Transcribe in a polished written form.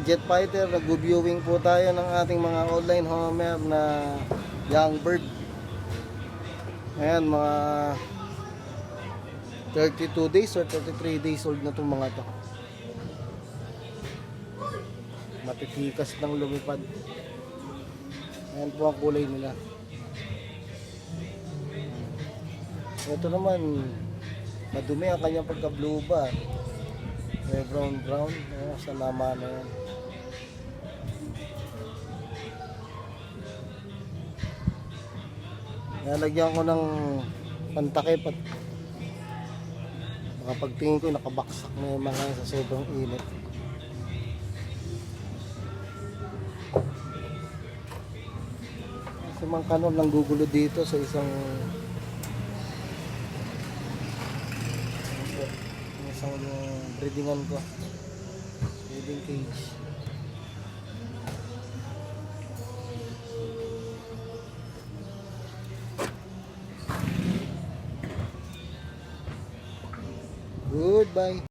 Jet Fighter, nag-viewing po tayo ng ating mga online homer na young bird. Ayan, mga 32 days or 33 days old na itong mga to. Matitikas ng lumipad. Ayan po ang kulay nila. Ito naman, madumi ang kanyang pagka-blue bar. May brown. Ayan, sa nama na yan. Nalagyan ko ng pantakip at pagtingin ko nakabaksak na yung mga sa sobrang init. Kasi mga kanon lang gugulo dito sa isang breedingan ko, breeding cage. Goodbye.